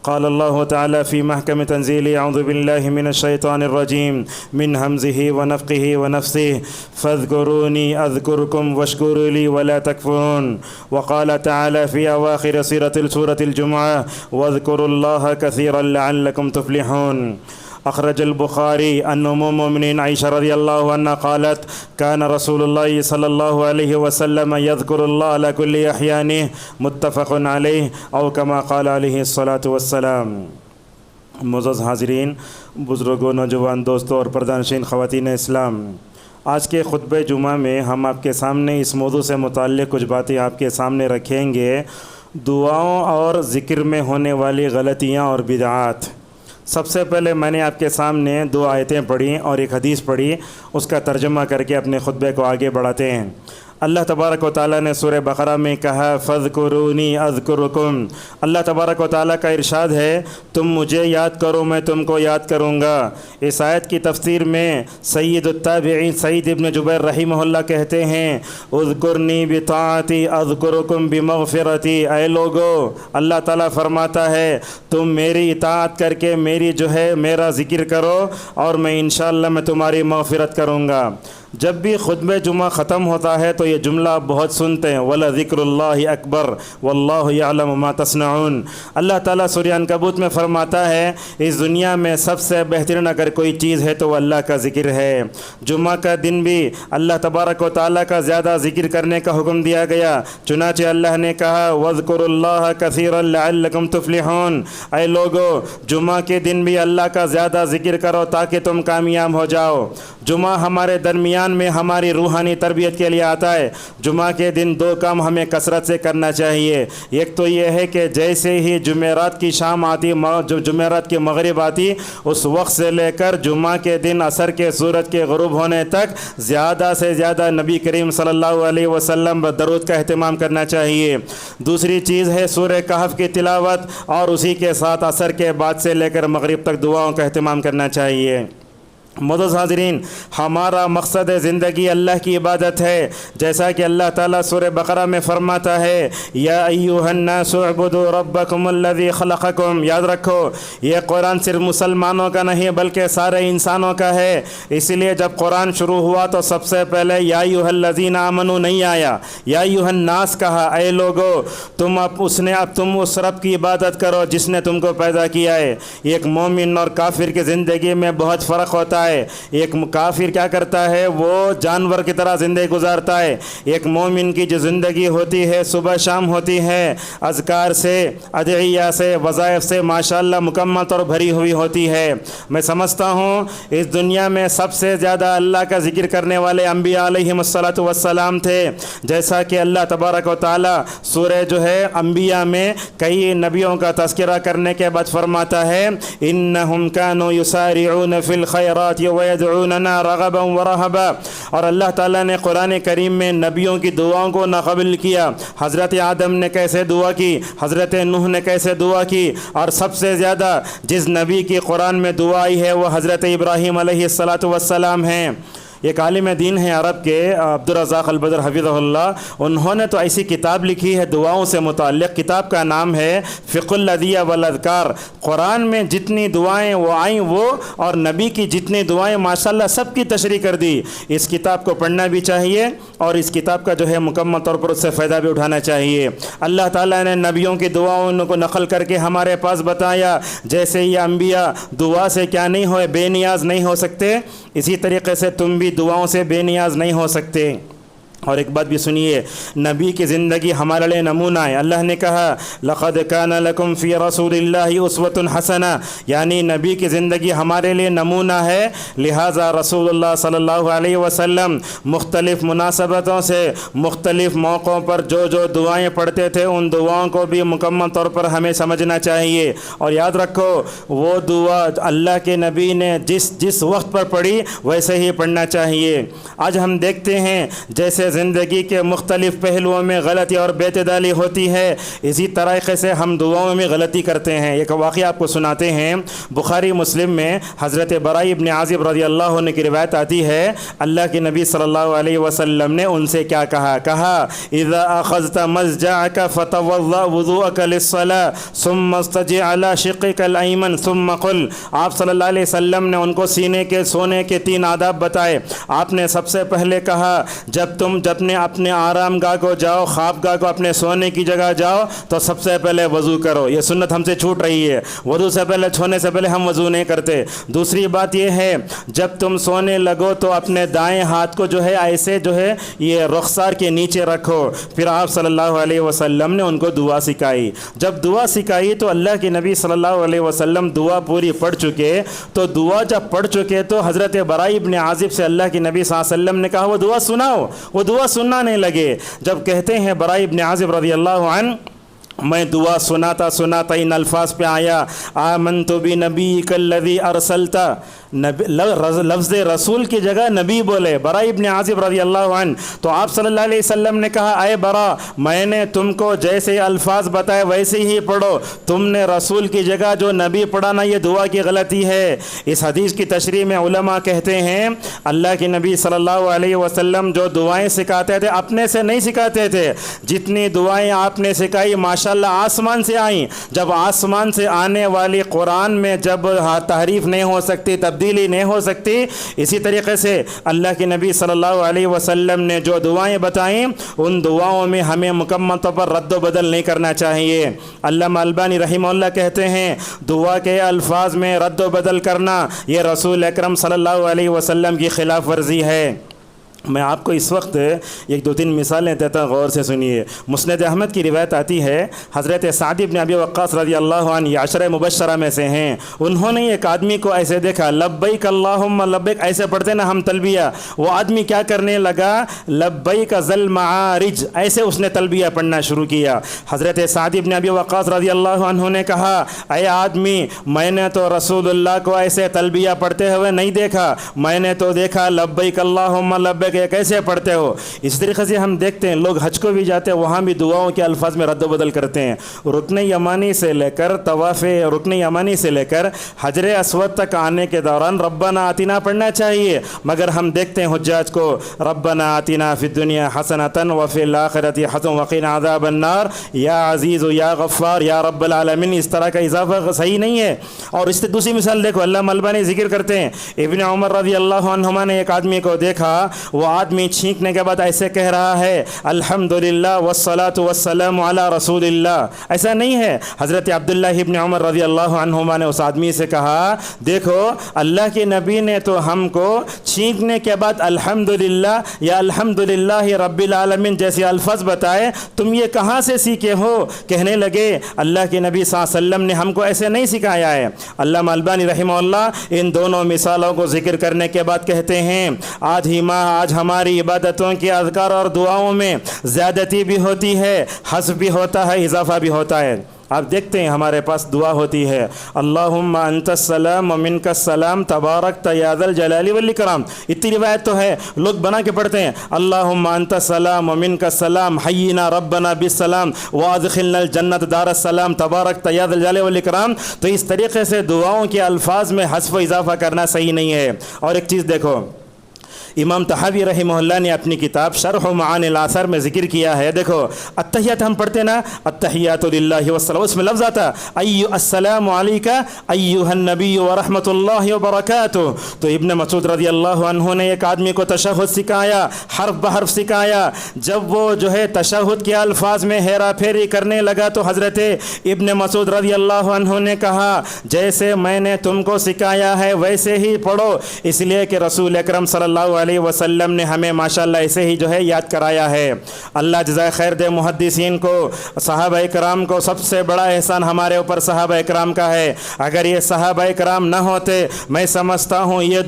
قال الله تعالى في محكم تنزيله أعوذ بالله من الشيطان الرجيم من همزه ونفخه ونفثه فاذكروني أذكركم واشكروا لي ولا تكفرون. وقال تعالى في أواخر سورة الجمعة واذكروا الله كثيرا لعلكم تفلحون. أخرج البخاري عن أم المؤمنين عائشة رضي الله عنها قالت كان رسول الله صلى الله عليه وسلم يذكر الله على كل أحيانه متفق عليه أو كما قال عليه الصلاة والسلام. معزز حاضرین، بزرگوں، نوجوان دوستوں اور پردہ خواتین اسلام، آج کے خطبہ جمعہ میں ہم آپ کے سامنے اس موضوع سے متعلق کچھ باتیں آپ کے سامنے رکھیں گے، دعاؤں اور ذکر میں ہونے والی غلطیاں اور بدعات۔ سب سے پہلے میں نے آپ کے سامنے 2 آیتیں پڑھی اور ایک حدیث پڑھی، اس کا ترجمہ کر کے اپنے خطبے کو آگے بڑھاتے ہیں۔ اللہ تبارک و تعالیٰ نے سورہ بقرہ میں کہا فَاذْكُرُونِي أَذْكُرُكُمْ۔ اللہ تبارک و تعالیٰ کا ارشاد ہے تم مجھے یاد کرو میں تم کو یاد کروں گا۔ اس آیت کی تفسیر میں سید التابعین سعید ابن جبیر رحمہ اللہ کہتے ہیں اذکرنی بطاعتی اذکرکم بمغفرتی۔ اے لوگو، اللہ تعالیٰ فرماتا ہے تم میری اطاعت کر کے میرا ذکر کرو اور میں انشاءاللہ میں تمہاری مغفرت کروں گا۔ جب بھی خطبہ جمعہ ختم ہوتا ہے تو یہ جملہ بہت سنتے ہیں وَلَذِكْرُ اللَّهِ أَكْبَرُ وَاللَّهُ يَعْلَمُ مَا تَصْنَعُونَ۔ اللہ تعالیٰ سورہ عنکبوت میں فرماتا ہے اس دنیا میں سب سے بہترین اگر کوئی چیز ہے تو وہ اللہ کا ذکر ہے۔ جمعہ کا دن بھی اللہ تبارک و تعالیٰ کا زیادہ ذکر کرنے کا حکم دیا گیا، چنانچہ اللہ نے کہا وَاذْكُرُوا اللَّهَ كَثِيرًا لَعَلَّكُمْ تُفْلِحُونَ۔ اے لوگو، جمعہ کے دن بھی اللہ کا زیادہ ذکر کرو تاکہ تم کامیاب ہو جاؤ۔ جمعہ ہمارے درمیان میں ہماری روحانی تربیت کے لیے آتا ہے۔ جمعہ کے دن 2 کام ہمیں کثرت سے کرنا چاہیے۔ ایک تو یہ ہے کہ جیسے ہی جمعرات کی شام آتی، جمعرات کی مغرب آتی، اس وقت سے لے کر جمعہ کے دن عصر کے سورج کے غروب ہونے تک زیادہ سے زیادہ نبی کریم صلی اللہ علیہ وسلم درود کا اہتمام کرنا چاہیے۔ دوسری چیز ہے سورہ کہف کی تلاوت اور اسی کے ساتھ عصر کے بعد سے لے کر مغرب تک دعاؤں کا اہتمام کرنا چاہیے۔ معزز حاضرین، ہمارا مقصد زندگی اللہ کی عبادت ہے، جیسا کہ اللہ تعالیٰ سورہ بقرہ میں فرماتا ہے یا ایھا الناس اعبدوا ربکم الذی خلقکم۔ یاد رکھو یہ قرآن صرف مسلمانوں کا نہیں بلکہ سارے انسانوں کا ہے۔ اس لیے جب قرآن شروع ہوا تو سب سے پہلے یا ایھا الذین آمنوا نہیں آیا، یا ایھا الناس کہا۔ اے لوگو، تم اس رب کی عبادت کرو جس نے تم کو پیدا کیا ہے۔ ایک مومن اور کافر کی زندگی میں بہت فرق ہوتا ہے۔ ایک کافر کیا کرتا ہے، وہ جانور کی طرح زندگی گزارتا ہے۔ ایک مومن کی جو زندگی ہوتی ہے صبح شام ہوتی ہے، اذکار سے، ادعیہ سے، وظائف سے ماشاءاللہ مکمل طور بھری ہوئی ہوتی ہے۔ میں سمجھتا ہوں اس دنیا میں سب سے زیادہ اللہ کا ذکر کرنے والے انبیاء علیہم الصلاۃ والسلام تھے، جیسا کہ اللہ تبارک و تعالیٰ سورہ انبیاء میں کئی نبیوں کا تذکرہ کرنے کے بعد فرماتا ہے انہم کانوا یسارعون فی الخیرات وَيَدْعُونَنَا رَغَبًا وَرَهَبًا۔ اور اللہ تعالیٰ نے قرآن کریم میں نبیوں کی دعاؤں کو ناقابل کیا۔ حضرت آدم نے کیسے دعا کی، حضرت نوح نے کیسے دعا کی، اور سب سے زیادہ جس نبی کی قرآن میں دعا آئی ہے وہ حضرت ابراہیم علیہ السلام ہیں۔ ایک عالم دین ہیں عرب کے عبدالرزاق البدر حفظہ اللہ، انہوں نے تو ایسی کتاب لکھی ہے دعاؤں سے متعلق، کتاب کا نام ہے فقہ الادعیہ والاذکار۔ قرآن میں جتنی دعائیں وہ آئیں وہ اور نبی کی جتنی دعائیں ماشاءاللہ سب کی تشریح کر دی۔ اس کتاب کو پڑھنا بھی چاہیے اور اس کتاب کا مکمل طور پر اس سے فائدہ بھی اٹھانا چاہیے۔ اللہ تعالیٰ نے نبیوں کی دعاؤں کو نقل کر کے ہمارے پاس بتایا، جیسے یہ انبیاء دعا سے کیا نہیں ہوئے، بے نیاز نہیں ہو سکتے، اسی طریقے سے تم بھی دعاؤں سے بے نیاز نہیں ہو سکتے۔ اور ایک بات بھی سنیے، نبی کی زندگی ہمارے لیے نمونہ ہے۔ اللہ نے کہا لقد کان لکم فی رسول اللہ اسوۃ حسنہ، یعنی نبی کی زندگی ہمارے لیے نمونہ ہے، لہٰذا رسول اللہ صلی اللہ علیہ وسلم مختلف مناسبتوں سے مختلف موقعوں پر جو دعائیں پڑھتے تھے ان دعاؤں کو بھی مکمل طور پر ہمیں سمجھنا چاہیے۔ اور یاد رکھو وہ دعا اللہ کے نبی نے جس وقت پر پڑھی ویسے ہی پڑھنا چاہیے۔ آج ہم دیکھتے ہیں جیسے زندگی کے مختلف پہلوؤں میں غلطی اور بے اعتدالی ہوتی ہے، اسی طریقے سے ہم دعاؤں میں غلطی کرتے ہیں۔ ایک واقعہ آپ کو سناتے ہیں، بخاری مسلم میں حضرت براء ابن عازب رضی اللہ عنہ کی روایت آتی ہے، اللہ کے نبی صلی اللہ علیہ وسلم نے ان سے کیا کہا؟ اذا اخذت مضجعك فتوضا وضوءك للصلاة ثم استجع على شقك الایمن ثم قل۔ آپ صلی اللہ علیہ وسلم نے ان کو سینے کے سونے کے 3 آداب بتائے۔ آپ نے سب سے پہلے کہا جب تم اپنے آرام گاہ کو جاؤ، خواب گاہ کو، اپنے سونے کی جگہ جاؤ تو سب سے پہلے وضو کرو۔ یہ سنت ہم سے چھوٹ رہی ہے، وضو سے پہلے چھونے سے پہلے ہم وضو نہیں کرتے۔ دوسری بات یہ ہے جب تم سونے لگو تو اپنے دائیں ہاتھ کو جو ہے ایسے جو ہے یہ رخسار کے نیچے رکھو۔ پھر آپ صلی اللہ علیہ وسلم نے ان کو دعا سکھائی۔ جب دعا سکھائی تو اللہ کے نبی صلی اللہ علیہ وسلم دعا پوری پڑھ چکے، تو دعا جب پڑھ چکے تو حضرت براء ابن عازب سے اللہ کے نبی صلی اللہ علیہ وسلم نے کہا وہ دعا سناؤ، وہ دعا سننا نہیں لگے۔ جب کہتے ہیں براء ابن عازب رضی اللہ عنہ، میں دعا سناتا ان الفاظ پہ آیا آمنت بنبیک الذی ارسلت، لفظ رسول کی جگہ نبی بولے براء ابن عازب رضی اللہ عنہ، تو آپ صلی اللہ علیہ وسلم نے کہا اے براء، میں نے تم کو جیسے الفاظ بتائے ویسے ہی پڑھو، تم نے رسول کی جگہ جو نبی پڑھانا یہ دعا کی غلطی ہے۔ اس حدیث کی تشریح میں علماء کہتے ہیں اللہ کے نبی صلی اللہ علیہ وسلم جو دعائیں سکھاتے تھے اپنے سے نہیں سکھاتے تھے، جتنی دعائیں آپ نے سکھائی ماشاءاللہ آسمان سے آئیں۔ جب آسمان سے آنے والی قرآن میں جب تحریف نہیں ہو سکتی، تبدیلی نہیں ہو سکتی، اسی طریقے سے اللہ کے نبی صلی اللہ علیہ وسلم نے جو دعائیں بتائیں ان دعاؤں میں ہمیں مکمل طور پر رد و بدل نہیں کرنا چاہیے۔ علامہ البانی رحمہ اللہ کہتے ہیں دعا کے الفاظ میں رد و بدل کرنا یہ رسول اکرم صلی اللہ علیہ وسلم کی خلاف ورزی ہے۔ میں آپ کو اس وقت 1-2-3 مثالیں دیتا ہوں، غور سے سنیے۔ مسند احمد کی روایت آتی ہے حضرت سعد بن ابی وقاص رضی اللہ عنہ یہ 10 مبشرہ میں سے ہیں، انہوں نے ایک آدمی کو ایسے دیکھا لبیک اللہم لبیک ایسے پڑھتے نا ہم تلبیہ، وہ آدمی کیا کرنے لگا لبیک ذل معارج ایسے اس نے تلبیہ پڑھنا شروع کیا۔ حضرت سعد بن ابی وقاص رضی اللہ عنہ نے کہا اے آدمی میں نے تو رسول اللہ کو ایسے تلبیہ پڑھتے ہوئے نہیں دیکھا، میں نے تو دیکھا لبیک اللہم لبیک کہ کیسے پڑھتے ہو۔ اس طریقے سے ہم دیکھتے ہیں لوگ حج کو بھی جاتے ہیں، وہاں بھی دعاؤں کے الفاظ میں رد و بدل کرتے ہیں۔ رکن یمانی سے لے کر طواف رکن یمانی سے لے کر حجر اسود تک آنے کے دوران ربنا آتنا پڑھنا چاہیے، مگر ہم دیکھتے ہیں حجاج کو ربنا آتنا فی الدنیا حسنۃ وفی الآخرۃ حسنۃ وقنا عذاب النار، یا عزیز یا غفار یا رب العالمین، اس طرح کا اضافہ صحیح نہیں ہے۔ اور اس سے دوسری مثال دیکھو، علامہ البانی ذکر کرتے ہیں ابن عمر رضی اللہ عنہما نے ایک آدمی کو دیکھا، وہ آدمی چھینکنے کے بعد ایسے کہہ رہا ہے الحمدللہ والصلاۃ والسلام علی رسول اللہ، ایسا نہیں ہے۔ حضرت عبداللہ ابن عمر رضی اللہ عنہما نے اس آدمی سے کہا دیکھو اللہ کے نبی نے تو ہم کو چھینکنے کے بعد الحمدللہ یا الحمدللہ رب العالمین جیسے الفاظ بتائے، تم یہ کہاں سے سیکھے ہو؟ کہنے لگے اللہ کے نبی صلی اللہ علیہ وسلم نے ہم کو ایسے نہیں سکھایا ہے۔ علامہ البانی رحمہ اللہ ان دونوں مثالوں کو ذکر کرنے کے بعد کہتے ہیں آج ہماری عبادتوں کی اذکار اور دعاؤں میں زیادتی بھی ہوتی ہے، حذف بھی ہوتا ہے، اضافہ بھی ہوتا ہے۔ آپ دیکھتے ہیں ہمارے پاس دعا ہوتی ہے اللہم انت السلام ومنک السلام تبارکت یا ذا الجلال والاکرام، اتنی روایت تو ہے، لوگ بنا کے پڑھتے ہیں اللہم انت السلام ومنک السلام حینا ربنا بالسلام وادخلنا الجنت دار السلام تبارکت یا ذا الجلال والاکرام۔ تو اس طریقے سے دعاؤں کے الفاظ میں حذف و اضافہ کرنا صحیح نہیں ہے۔ اور ایک چیز دیکھو، امام طحاوی رحمہ اللہ نے اپنی کتاب شرح معانی الاثر میں ذکر کیا ہے، دیکھو التحیات ہم پڑھتے نا التحیات للہ والصلاۃ، اس میں لفظ آتا السلام علیک ایھا النبی ورحمۃ اللہ وبرکاتہ۔ تو ابن مسعود رضی اللہ عنہ نے ایک آدمی کو تشہد سکھایا، حرف بحرف سکھایا، جب وہ جو ہے تشہد کے الفاظ میں ہیرا پھیری کرنے لگا تو حضرت ابن مسعود رضی اللہ عنہ نے کہا جیسے میں نے تم کو سکھایا ہے ویسے ہی پڑھو، اس لیے کہ رسول اکرم صلی اللہ علیہ وسلم نے ہمیں ماشاءاللہ ایسے ہی جو ہے یاد کرایا ہے۔ اللہ جزائے خیر دے محدثین کو، صحابہ اکرام کو، سب سے بڑا احسان ہمارے اوپر صحابہ اکرام کا ہے۔ اگر یہ صحابہ اکرام نہ ہوتے میں سمجھتا ہوں یہ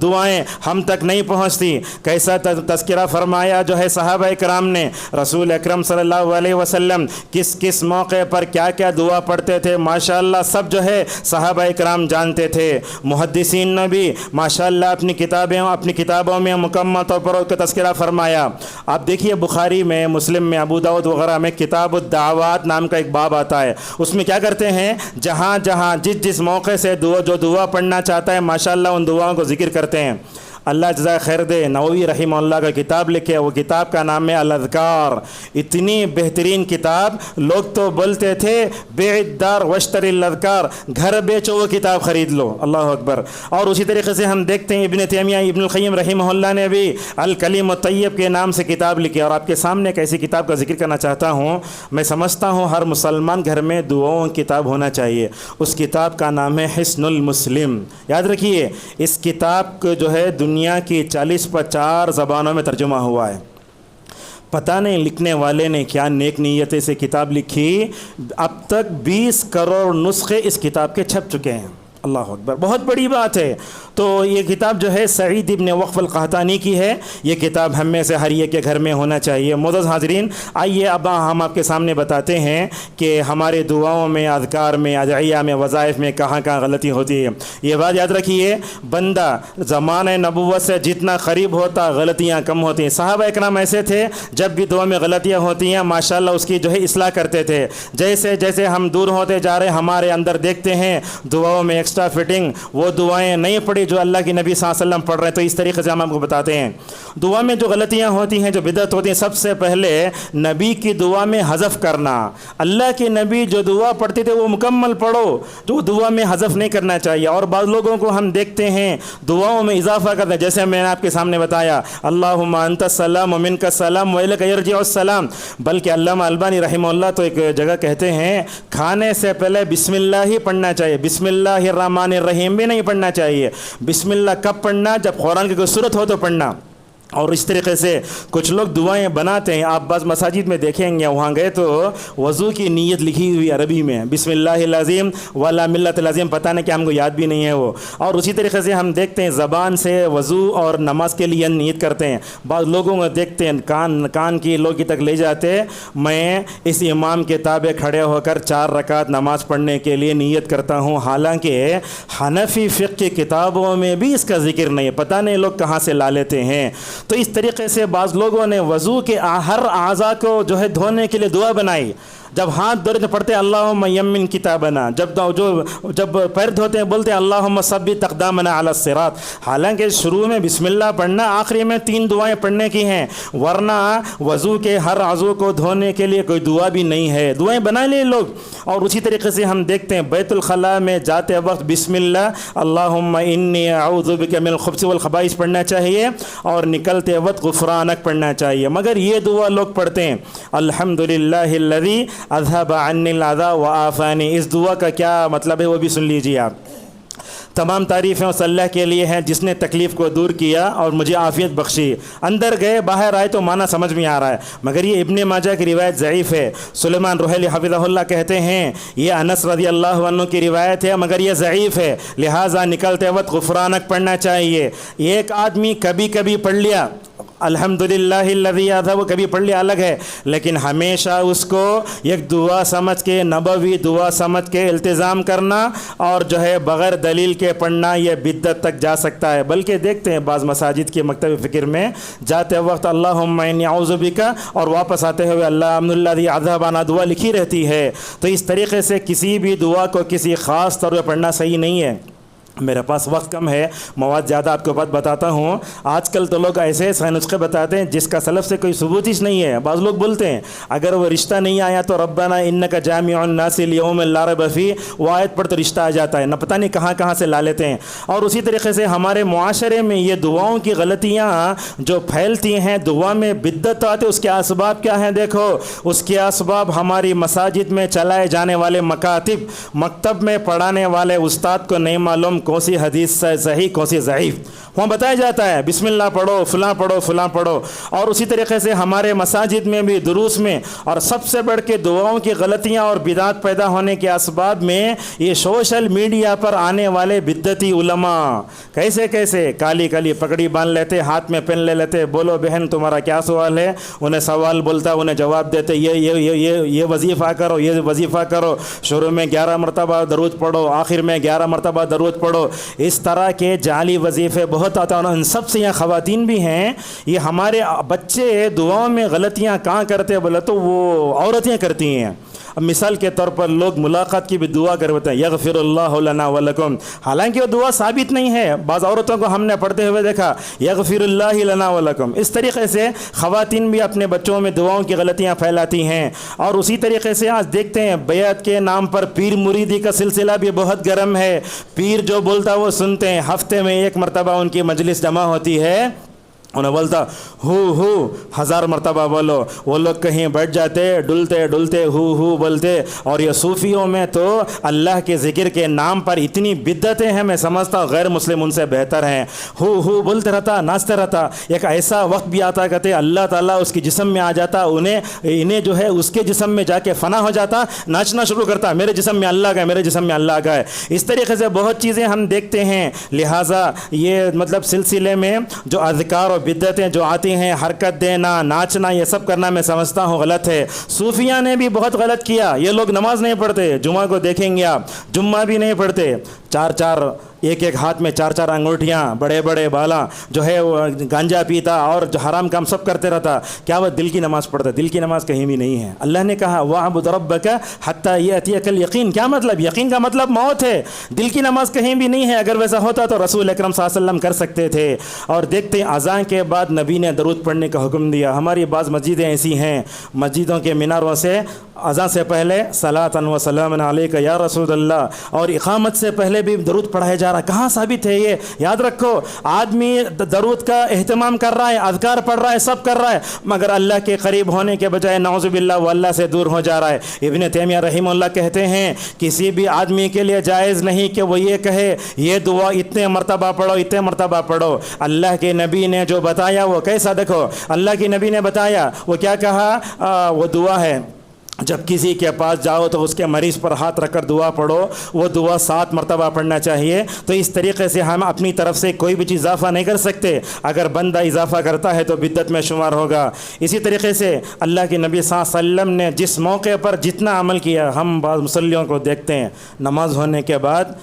دعائیں ہم تک نہیں پہنچتی۔ کیسا تذکرہ فرمایا جو ہے صحابہ اکرام نے، رسول اکرم صلی اللہ علیہ وسلم کس کس موقع پر کیا کیا دعا پڑھتے تھے ماشاءاللہ سب جو ہے صحابہ اکرام جانتے تھے۔ محدثین نے بھی ماشاءاللہ اپنی کتابوں کتابوں میں مکمل طور پر اس کا تذکرہ فرمایا۔ آپ دیکھیے بخاری میں، مسلم میں، ابو داؤد وغیرہ میں کتاب الدعوات نام کا ایک باب آتا ہے۔ اس میں کیا کرتے ہیں، جہاں جہاں جس موقع سے جو دعا پڑھنا چاہتا ہے ماشاءاللہ ان دعاؤں کو ذکر کرتے ہیں۔ اللہ جزائے خیر دے، نووی رحمہ اللہ کا کتاب لکھے، وہ کتاب کا نام ہے الاذکار۔ اتنی بہترین کتاب، لوگ تو بولتے تھے بیع الدار واشتری الاذکار، گھر بیچو وہ کتاب خرید لو، اللہ اکبر۔ اور اسی طریقے سے ہم دیکھتے ہیں ابن تیمیہ، ابن القیم رحمہ اللہ نے بھی الکلیم الطیب کے نام سے کتاب لکھی۔ اور آپ کے سامنے ایک ایسی کتاب کا ذکر کرنا چاہتا ہوں، میں سمجھتا ہوں ہر مسلمان گھر میں دعاؤں کی کتاب ہونا چاہیے۔ اس کتاب کا نام ہے حصن المسلم۔ یاد رکھیے اس کتاب کو جو ہے دنیا کی 40-50 زبانوں میں ترجمہ ہوا ہے۔ پتہ نہیں لکھنے والے نے کیا نیک نیتیں سے کتاب لکھی، اب تک 20 کروڑ نسخے اس کتاب کے چھپ چکے ہیں، اللہ اکبر، بہت بڑی بات ہے۔ تو یہ کتاب جو ہے سعید ابن وقف القحطانی کی ہے۔ یہ کتاب ہم میں سے ہر ایک کے گھر میں ہونا چاہیے۔ معزز حاضرین، آئیے اب ہم آپ کے سامنے بتاتے ہیں کہ ہمارے دعاؤں میں، اذکار میں، ادعیہ میں، وظائف میں کہاں کہاں غلطی ہوتی ہے۔ یہ بات یاد رکھیے، بندہ زمانہ نبوت سے جتنا قریب ہوتا غلطیاں کم ہوتی ہیں۔ صحابہ اکرام ایسے تھے، جب بھی دعا میں غلطیاں ہوتی ہیں ماشاءاللہ اس کی جو ہے اصلاح کرتے تھے۔ جیسے جیسے ہم دور ہوتے جا رہے ہمارے اندر دیکھتے ہیں دعاؤں میں ایکسٹرا فٹنگ، وہ دعائیں نہیں پڑھی جو اللہ کی نبی صلی اللہ علیہ وسلم پڑھ رہے ہیں۔ تو اس طریقے سے ہم آپ کو بتاتے ہیں دعا میں جو غلطیاں ہوتی ہیں، جو بدعت ہوتی ہیں، سب سے پہلے نبی کی دعا میں حذف کرنا۔ اللہ کے نبی جو دعا پڑھتے تھے وہ مکمل پڑھو، تو دعا میں حذف نہیں کرنا چاہیے۔ اور بعض لوگوں کو ہم دیکھتے ہیں دعاؤں میں اضافہ کرتے ہیں، جیسے میں نے آپ کے سامنے بتایا اللہم انت السلام و منک السلام و الیک یرجع السلام۔ بلکہ علامہ البانی رحمہ اللہ تو ایک جگہ کہتے ہیں کھانے سے پہلے بسم اللہ ہی پڑھنا چاہیے، بسم اللہ الرحمن الرحیم بھی نہیں پڑھنا چاہیے۔ بسم اللہ کب پڑھنا؟ جب قرآن کی کوئی صورت ہو تو پڑھنا۔ اور اس طریقے سے کچھ لوگ دعائیں بناتے ہیں، آپ بعض مساجد میں دیکھیں گے وہاں گئے تو وضو کی نیت لکھی ہوئی عربی میں، بسم اللہ العظیم ولا ملت العظیم، پتہ نہیں کہ ہم کو یاد بھی نہیں ہے وہ۔ اور اسی طریقے سے ہم دیکھتے ہیں زبان سے وضو اور نماز کے لیے نیت کرتے ہیں۔ بعض لوگوں کو دیکھتے ہیں کان کی لوگی تک لے جاتے، میں اس امام کے تابع کھڑے ہو کر 4 رکعت نماز پڑھنے کے لیے نیت کرتا ہوں، حالانکہ حنفی فقہ کی کتابوں میں بھی اس کا ذکر نہیں ہے، پتہ نہیں لوگ کہاں سے لا لیتے ہیں۔ تو اس طریقے سے بعض لوگوں نے وضو کے ہر اعضاء کو جو ہے دھونے کے لیے دعا بنائی۔ جب ہاتھ دھوتے تو پڑھتے اللہم یمن کتابنا، جب پیر دھوتے ہیں بولتے اللہم ثبت اقدامنا علی الصراط۔ حالانکہ شروع میں بسم اللہ پڑھنا، آخری میں 3 دعائیں پڑھنے کی ہیں، ورنہ وضو کے ہر عضو کو دھونے کے لیے کوئی دعا بھی نہیں ہے، دعائیں بنا لیں لوگ۔ اور اسی طریقے سے ہم دیکھتے ہیں بیت الخلاء میں جاتے وقت بسم اللہ اللہم انی اعوذ بک من الخبث والخبائث پڑھنا چاہیے، اور نکلتے وقت غفرانک پڑھنا چاہیے۔ مگر یہ دعا لوگ پڑھتے ہیں الحمدللہ الذی اذهب عني الاذى وعافاني، اس دعا کا کیا مطلب ہے وہ بھی سن لیجیے آپ۔ تمام تعریفیں اس اللہ کے لیے ہیں جس نے تکلیف کو دور کیا اور مجھے عافیت بخشی۔ اندر گئے باہر آئے تو معنی سمجھ میں آ رہا ہے، مگر یہ ابن ماجہ کی روایت ضعیف ہے۔ سلیمان رحیلی حفظہ اللہ کہتے ہیں یہ انس رضی اللہ عنہ کی روایت ہے مگر یہ ضعیف ہے، لہٰذا نکلتے وقت غفرانک پڑھنا چاہیے۔ ایک آدمی کبھی کبھی پڑھ لیا الحمدللہ الذی اذهب، وہ کبھی پڑھ لیا الگ ہے، لیکن ہمیشہ اس کو ایک دعا سمجھ کے، نبوی دعا سمجھ کے التزام کرنا، اور جو ہے بغیر دلیل کے پڑھنا یہ بدعت تک جا سکتا ہے۔ بلکہ دیکھتے ہیں بعض مساجد کے مکتب فکر میں جاتے وقت اللہم انی اعوذ بک، اور واپس آتے ہوئے اللہم الذی اذهب عنا دعا لکھی رہتی ہے۔ تو اس طریقے سے کسی بھی دعا کو کسی خاص طور پہ پڑھنا صحیح نہیں ہے۔ میرے پاس وقت کم ہے، مواد زیادہ آپ کو بات بتاتا ہوں۔ آج کل تو لوگ ایسے ایسے نسخے بتاتے ہیں جس کا سلف سے کوئی ثبوت ہی نہیں ہے۔ بعض لوگ بولتے ہیں اگر وہ رشتہ نہیں آیا تو ربنا انک جامع الناس لیوم لا ریب فیہ، وہ آیت پر تو رشتہ آ جاتا ہے، نہ پتہ نہیں کہاں کہاں سے لا لیتے ہیں۔ اور اسی طریقے سے ہمارے معاشرے میں یہ دعاؤں کی غلطیاں جو پھیلتی ہیں، دعا میں بدعت آتے، اس کے اسباب کیا ہیں دیکھو۔ اس کے اسباب ہماری مساجد میں چلائے جانے والے مکاتب، مکتب میں پڑھانے والے استاد کو نہیں معلوم کون سی حدیث سے صحیح کون سی ضعیف، وہاں بتایا جاتا ہے بسم اللہ پڑھو، فلاں پڑھو، فلاں پڑھو۔ اور اسی طریقے سے ہمارے مساجد میں بھی دروس میں، اور سب سے بڑھ کے دعاؤں کی غلطیاں اور بدعت پیدا ہونے کے اسباب میں یہ سوشل میڈیا پر آنے والے بدعتی علماء کیسے کیسے کالی کالی پگڑی باندھ لیتے، ہاتھ میں پین لے لیتے، بولو بہن تمہارا کیا سوال ہے، انہیں سوال بولتا انہیں جواب دیتے، یہ وظیفہ کرو، یہ وظیفہ کرو، شروع میں 11 مرتبہ درود پڑھو، آخر میں 11 مرتبہ درود پڑھو۔ پڑھو. اس طرح کے جعلی وظیفے بہت آتے ہیں اور ان سب سے یہاں خواتین بھی ہیں. یہ ہمارے بچے دعاؤں میں غلطیاں کہاں کرتے بولے تو وہ عورتیں کرتی ہیں. اب مثال کے طور پر لوگ ملاقات کی بھی دعا کرتے ہیں یغفر اللہ لنا ولکم، حالانکہ وہ دعا ثابت نہیں ہے. بعض عورتوں کو ہم نے پڑھتے ہوئے دیکھا یغفر اللہ لنا ولکم. اس طریقے سے خواتین بھی اپنے بچوں میں دعاؤں کی غلطیاں پھیلاتی ہیں. اور اسی طریقے سے آج دیکھتے ہیں بیعت کے نام پر پیر مریدی کا سلسلہ بھی بہت گرم ہے. پیر جو بولتا وہ سنتے ہیں. ہفتے میں ایک مرتبہ ان کی مجلس جمع ہوتی ہے، انہیں بولتا ہو 1000 مرتبہ بولو. وہ لوگ کہیں بیٹھ جاتے ڈلتے ڈلتے ہو بولتے. اور یہ صوفیوں میں تو اللہ کے ذکر کے نام پر اتنی بدعتیں ہیں، میں سمجھتا ہوں غیر مسلم ان سے بہتر ہیں. ہو بولتے رہتا، ناچتے رہتا. ایک ایسا وقت بھی آتا کہتے اللہ تعالیٰ اس کی جسم میں آ جاتا، انہیں جو ہے اس کے جسم میں جا کے فنا ہو جاتا، ناچنا شروع کرتا میرے جسم میں اللہ کا ہے، میرے جسم میں اللہ کا ہے. اس طریقے سے بہت چیزیں ہم دیکھتے ہیں. لہٰذا یہ مطلب سلسلے میں جو اذکار اور بدعتیں جو آتی ہیں، حرکت دینا، ناچنا، یہ سب کرنا میں سمجھتا ہوں غلط ہے. صوفیہ نے بھی بہت غلط کیا. یہ لوگ نماز نہیں پڑھتے، جمعہ کو دیکھیں گے آپ، جمعہ بھی نہیں پڑھتے. 4 ایک ہاتھ میں 4 انگوٹھیاں، بڑے بڑے بالا، جو ہے وہ گانجا پیتا اور جو حرام کام سب کرتے رہتا. کیا وہ دل کی نماز پڑھتا؟ دل کی نماز کہیں بھی نہیں ہے. اللہ نے کہا وَاعْبُدْ رَبَّكَ حَتَّى يَأْتِيَكَ الْيَقِينُ. کیا مطلب؟ یقین کا مطلب موت ہے. دل کی نماز کہیں بھی نہیں ہے. اگر ویسا ہوتا تو رسول اکرم صلی اللہ علیہ وسلم کر سکتے تھے. اور دیکھتے ہیں اذان کے بعد نبی نے درود پڑھنے کا حکم دیا. ہماری بعض مسجدیں ایسی ہیں، مسجدوں کے میناروں سے اذان سے پہلے صلاۃ و سلام علیک یا رسول اللہ، اور اقامت سے پہلے بھی درود پڑھایا جا رہا. کہاں ثابت ہے یہ؟ یاد رکھو، آدمی درود کا اہتمام کر رہا ہے، اذکار پڑھ رہا ہے، سب کر رہا ہے، مگر اللہ کے قریب ہونے کے بجائے نعوذ باللہ وہ اللہ سے دور ہو جا رہا ہے. ابن تیمیہ رحمہ اللہ کہتے ہیں کسی بھی آدمی کے لیے جائز نہیں کہ وہ یہ کہے یہ دعا اتنے مرتبہ پڑھو، اتنے مرتبہ پڑھو. اللہ کے نبی نے جو بتایا وہ کیسا دیکھو. اللہ کے نبی نے بتایا، وہ کیا کہا؟ وہ دعا ہے جب کسی کے پاس جاؤ تو اس کے مریض پر ہاتھ رکھ کر دعا پڑھو. وہ دعا 7 مرتبہ پڑھنا چاہیے. تو اس طریقے سے ہم اپنی طرف سے کوئی بھی چیز اضافہ نہیں کر سکتے. اگر بندہ اضافہ کرتا ہے تو بدعت میں شمار ہوگا. اسی طریقے سے اللہ کے نبی صلی اللہ علیہ وسلم نے جس موقع پر جتنا عمل کیا، ہم بعض مصلیوں کو دیکھتے ہیں نماز ہونے کے بعد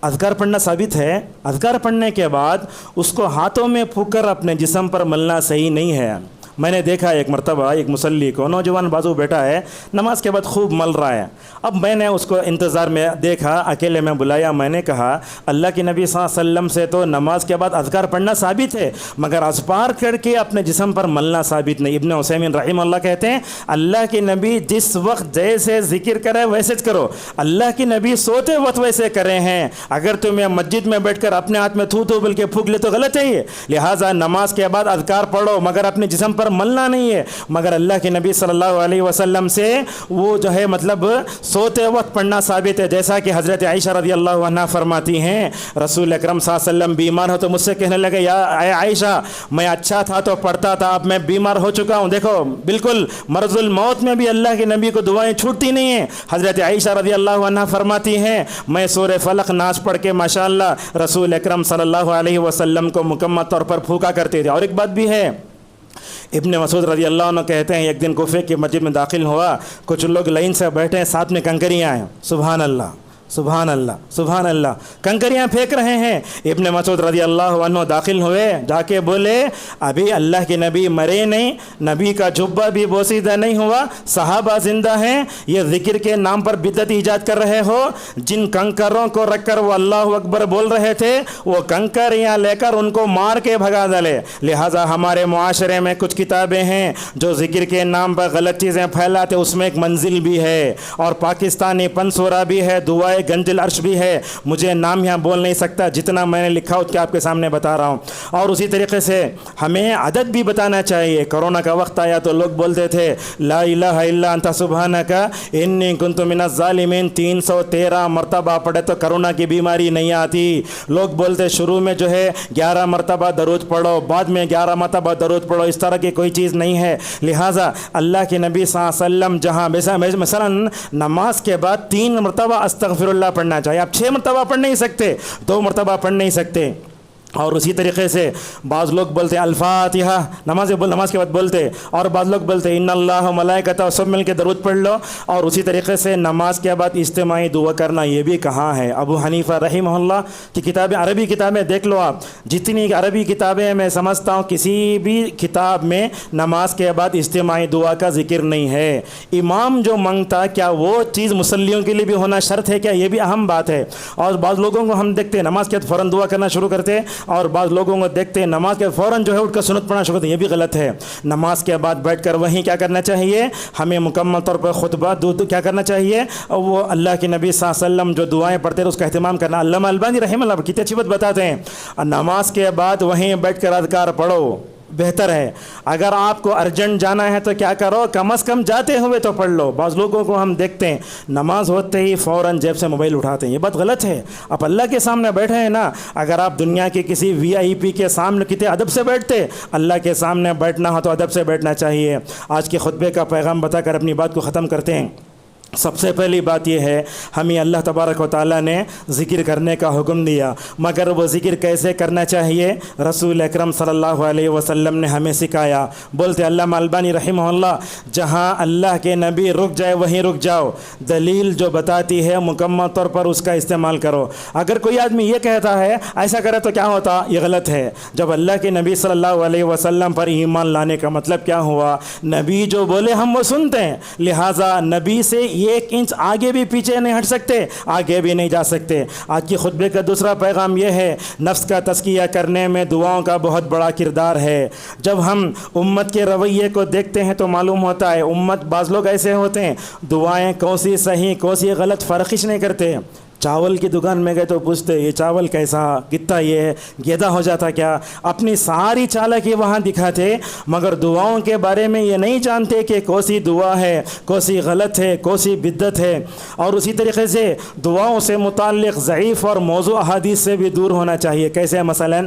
اذکار پڑھنا ثابت ہے. اذکار پڑھنے کے بعد اس کو ہاتھوں میں پھونک کر اپنے جسم پر ملنا صحیح نہیں ہے. میں نے دیکھا ایک مرتبہ ایک مصلی کو، نوجوان بازو بیٹا ہے، نماز کے بعد خوب مل رہا ہے. اب میں نے اس کو انتظار میں دیکھا، اکیلے میں بلایا. میں نے کہا اللہ کے نبی صلی اللہ علیہ وسلم سے تو نماز کے بعد اذکار پڑھنا ثابت ہے، مگر اذکار کر کے اپنے جسم پر ملنا ثابت نہیں. ابن عثیمین رحمہ اللہ کہتے ہیں اللہ کے نبی جس وقت جیسے ذکر کرے ویسے کرو. اللہ کے نبی سوتے وقت ویسے کرے ہیں. اگر تمہیں مسجد میں بیٹھ کر اپنے ہاتھ میں تھو بل کے پھونک لے تو غلط ہے یہ. لہٰذا نماز کے بعد اذکار پڑھو مگر اپنے جسم پر ملنا نہیں ہے. مگر اللہ کے نبی صلی اللہ علیہ وسلم سے وہ جو ہے مطلب سوتے وقت پڑھنا ثابت ہے. جیسا کہ حضرت عائشہ رضی اللہ عنہا فرماتی ہیں رسول اکرم صلی اللہ علیہ وسلم بیمار ہو تو مجھ سے کہنے لگے یا عائشہ میں اچھا تھا تو پڑھتا تھا، اب میں بیمار ہو چکا ہوں. دیکھو بالکل مرض الموت میں بھی اللہ کے نبی کو دعائیں چھوٹتی نہیں ہیں. حضرت عائشہ رضی اللہ عنہا فرماتی ہیں میں سورہ فلق ناس پڑھ کے ماشاءاللہ رسول اکرم صلی اللہ علیہ وسلم کو مکمل طور پر پھونکا کرتے تھے. اور ایک بات بھی ہے، ابن مسعود رضی اللہ عنہ کہتے ہیں ایک دن کوفے کی مسجد میں داخل ہوا، کچھ لوگ لائن سے بیٹھے ہیں، ساتھ میں کنکریاں ہیں. سبحان اللہ سبحان اللہ سبحان اللہ، کنکریاں پھینک رہے ہیں. ابن مسعود رضی اللہ عنہ داخل ہوئے، جا کے بولے ابھی اللہ کے نبی مرے نہیں، نبی کا جبہ بھی بوسیدہ نہیں ہوا، صحابہ زندہ ہیں، یہ ذکر کے نام پر بدعت ایجاد کر رہے ہو. جن کنکروں کو رکھ کر وہ اللہ اکبر بول رہے تھے وہ کنکر یہاں لے کر ان کو مار کے بھگا ڈالے. لہٰذا ہمارے معاشرے میں کچھ کتابیں ہیں جو ذکر کے نام پر غلط چیزیں پھیلاتے، اس میں ایک منزل بھی ہے اور پاکستانی پنسورا بھی ہے، دعائے گنج العرش بھی ہے. مجھے نام یہاں بول نہیں سکتا، جتنا میں نے لکھا اس کے آپ کے سامنے بتا رہا ہوں. اور اسی طریقے سے ہمیں عدد بھی بتانا چاہیے. کرونا کا وقت آیا تو لوگ بولتے تھے لا الہ الا انت سبحانک انی کنت من الظالمین 313 مرتبہ پڑھے تو کرونا کی بیماری نہیں آتی. لوگ بولتے شروع میں جو ہے 11 مرتبہ درود پڑھو، بعد میں 11 مرتبہ درود پڑھو. اس طرح کی کوئی چیز نہیں ہے. لہٰذا اللہ کے نبی صلی اللہ علیہ وسلم جہاں مثلا نماز کے بعد 3 مرتبہ استغفر اللہ پڑھنا چاہیے. آپ 6 مرتبہ پڑھ نہیں سکتے، 2 مرتبہ پڑھ نہیں سکتے. اور اسی طریقے سے بعض لوگ بولتے ہیں الفاتحہ، نماز کے بعد بولتے، اور بعض لوگ بولتے ان اللہ و ملائکتہ، سب مل کے درود پڑھ لو۔ اور اسی طریقے سے نماز کے بعد اجتماعی دعا کرنا یہ بھی کہاں ہے؟ ابو حنیفہ رحمہ اللہ کی کتابیں، عربی کتابیں دیکھ لو آپ، جتنی عربی کتابیں میں سمجھتا ہوں کسی بھی کتاب میں نماز کے بعد اجتماعی دعا کا ذکر نہیں ہے۔ امام جو منگتا کیا وہ چیز مصلیوں کے لیے بھی ہونا شرط ہے کیا؟ یہ بھی اہم بات ہے۔ اور بعض لوگوں کو ہم دیکھتے ہیں نماز کے بعد فوراً دعا کرنا شروع کرتے، اور بعض لوگوں کو دیکھتے ہیں نماز کے فوراً جو ہے اٹھ کر سنت پڑھنا شروع کرتے ہیں، یہ بھی غلط ہے۔ نماز کے بعد بیٹھ کر وہیں کیا کرنا چاہیے؟ ہمیں مکمل طور پر خطبہ کیا کرنا چاہیے؟ وہ اللہ کے نبی صلی اللہ علیہ وسلم جو دعائیں پڑھتے ہیں اس کا اہتمام کرنا۔ علامہ البانی رحمہ اللہ کتنی اچھی بات بتاتے ہیں، نماز کے بعد وہیں بیٹھ کر اذکار پڑھو، بہتر ہے۔ اگر آپ کو ارجنٹ جانا ہے تو کیا کرو، کم از کم جاتے ہوئے تو پڑھ لو۔ بعض لوگوں کو ہم دیکھتے ہیں نماز ہوتے ہی فوراً جیب سے موبائل اٹھاتے ہیں، یہ بات غلط ہے۔ آپ اللہ کے سامنے بیٹھے ہیں نا، اگر آپ دنیا کے کسی VIP کے سامنے کتنے ادب سے بیٹھتے، اللہ کے سامنے بیٹھنا ہو تو ادب سے بیٹھنا چاہیے۔ آج کے خطبے کا پیغام بتا کر اپنی بات کو ختم کرتے ہیں۔ سب سے پہلی بات یہ ہے، ہمیں اللہ تبارک و تعالیٰ نے ذکر کرنے کا حکم دیا، مگر وہ ذکر کیسے کرنا چاہیے؟ رسول اکرم صلی اللہ علیہ وسلم نے ہمیں سکھایا۔ بولتے علامہ البانی رحمہ اللہ، جہاں اللہ کے نبی رک جائے وہیں رک جاؤ، دلیل جو بتاتی ہے مکمل طور پر اس کا استعمال کرو۔ اگر کوئی آدمی یہ کہتا ہے ایسا کرے تو کیا ہوتا؟ یہ غلط ہے۔ جب اللہ کے نبی صلی اللہ علیہ وسلم پر ایمان لانے کا مطلب کیا ہوا؟ نبی جو بولے ہم وہ سنتے ہیں، لہٰذا نبی سے 1 انچ آگے بھی پیچھے نہیں ہٹ سکتے، آگے بھی نہیں جا سکتے۔ آج کی خطبے کا دوسرا پیغام یہ ہے، نفس کا تزکیہ کرنے میں دعاؤں کا بہت بڑا کردار ہے۔ جب ہم امت کے رویے کو دیکھتے ہیں تو معلوم ہوتا ہے امت بعض لوگ ایسے ہوتے ہیں دعائیں کون سی صحیح کون سی غلط فرقش نہیں کرتے۔ چاول کی دکان میں گئے تو پوچھتے یہ چاول کیسا، کتنا یہ گیدا ہو جاتا کیا، اپنی ساری چالاکی وہاں دکھاتے، مگر دعاؤں کے بارے میں یہ نہیں جانتے کہ کون سی دعا ہے، کون سی غلط ہے، کون سی بدعت ہے۔ اور اسی طریقے سے دعاؤں سے متعلق ضعیف اور موضوع احادیث سے بھی دور ہونا چاہیے۔ کیسے؟ مثلا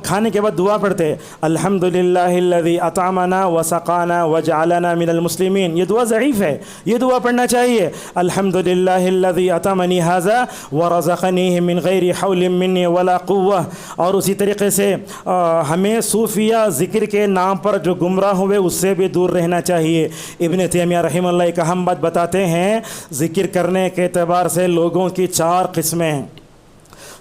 کھانے کے بعد دعا پڑھتے الحمدللہ الذی اطعمنا وسقانا وجعلنا من المسلمین، یہ دعا ضعیف ہے، یہ دعا پڑھنا چاہیے۔ الحمدللہ الذی اطعمنی ھذا ورزقنیہ من غیر حول منی ولا قوہ۔ اور اسی طریقے سے ہمیں صوفیہ ذکر کے نام پر جو گمراہ ہوئے اس سے بھی دور رہنا چاہیے۔ ابن تیمیہ رحمہ اللہ ایک اہم بات بتاتے ہیں، ذکر کرنے کے اعتبار سے لوگوں کی 4 قسمیں ہیں۔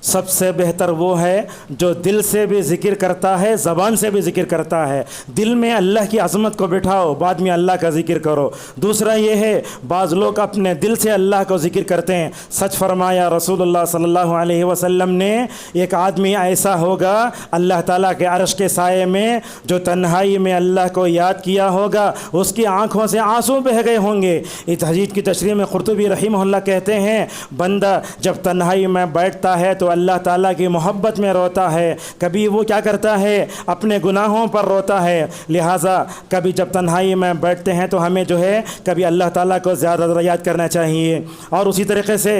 سب سے بہتر وہ ہے جو دل سے بھی ذکر کرتا ہے، زبان سے بھی ذکر کرتا ہے۔ دل میں اللہ کی عظمت کو بٹھاؤ، بعد میں اللہ کا ذکر کرو۔ دوسرا یہ ہے بعض لوگ اپنے دل سے اللہ کو ذکر کرتے ہیں۔ سچ فرمایا رسول اللہ صلی اللہ علیہ وسلم نے، ایک آدمی ایسا ہوگا اللہ تعالیٰ کے عرش کے سائے میں جو تنہائی میں اللہ کو یاد کیا ہوگا، اس کی آنکھوں سے آنسو بہہ گئے ہوں گے۔ اس حدیث کی تشریح میں قرطبی رحمہ اللہ کہتے ہیں، بندہ جب تنہائی میں بیٹھتا ہے تو اللہ تعالیٰ کی محبت میں روتا ہے، کبھی وہ کیا کرتا ہے اپنے گناہوں پر روتا ہے۔ لہٰذا کبھی جب تنہائی میں بیٹھتے ہیں تو ہمیں جو ہے کبھی اللہ تعالیٰ کو زیادہ یاد کرنا چاہیے۔ اور اسی طریقے سے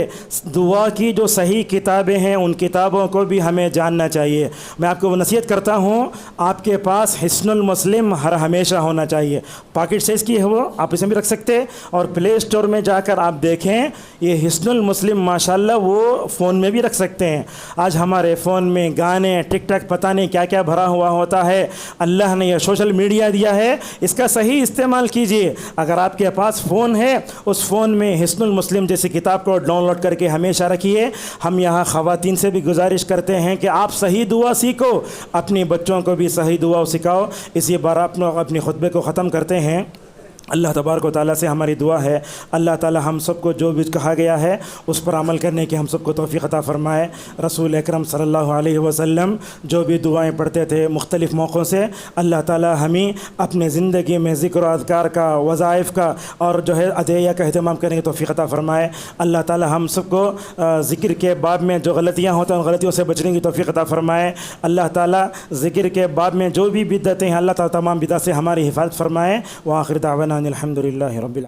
دعا کی جو صحیح کتابیں ہیں ان کتابوں کو بھی ہمیں جاننا چاہیے۔ میں آپ کو نصیحت کرتا ہوں، آپ کے پاس حصن المسلم ہمیشہ ہونا چاہیے۔ پاکٹ سائز کی ہے وہ، آپ اسے بھی رکھ سکتے، اور پلے اسٹور میں جا کر آپ دیکھیں یہ حصن المسلم ماشاءاللہ وہ فون میں بھی رکھ سکتے ہیں۔ آج ہمارے فون میں گانے ٹک ٹک پتہ نہیں کیا کیا بھرا ہوا ہوتا ہے۔ اللہ نے یہ سوشل میڈیا دیا ہے، اس کا صحیح استعمال کیجیے۔ اگر آپ کے پاس فون ہے اس فون میں حصن المسلم جیسی کتاب کو ڈاؤن لوڈ کر کے ہمیشہ رکھیے۔ ہم یہاں خواتین سے بھی گزارش کرتے ہیں کہ آپ صحیح دعا سیکھو، اپنی بچوں کو بھی صحیح دعا سکھاؤ۔ اسی بار اپنی خطبے کو ختم کرتے ہیں۔ اللہ تبارک و تعالیٰ سے ہماری دعا ہے اللہ تعالیٰ ہم سب کو جو بھی کہا گیا ہے اس پر عمل کرنے کی ہم سب کو توفیق عطا فرمائے۔ رسول اکرم صلی اللہ علیہ وسلم جو بھی دعائیں پڑھتے تھے مختلف موقعوں سے، اللہ تعالیٰ ہمیں اپنے زندگی میں ذکر و اذکار کا، وظائف کا اور جو ہے ادعیہ کا اہتمام کرنے کی توفیق عطا فرمائے۔ اللہ تعالیٰ ہم سب کو ذکر کے باب میں جو غلطیاں ہوتی ہیں ان غلطیوں سے بچنے کی توفیق عطا فرمائے۔ اللہ تعالیٰ ذکر کے باب میں جو بھی بدعتیں ہیں اللہ تعالیٰ تمام بدعت سے ہماری حفاظت فرمائے۔ وآخر دعوانا الحمد للہ رب العالمین۔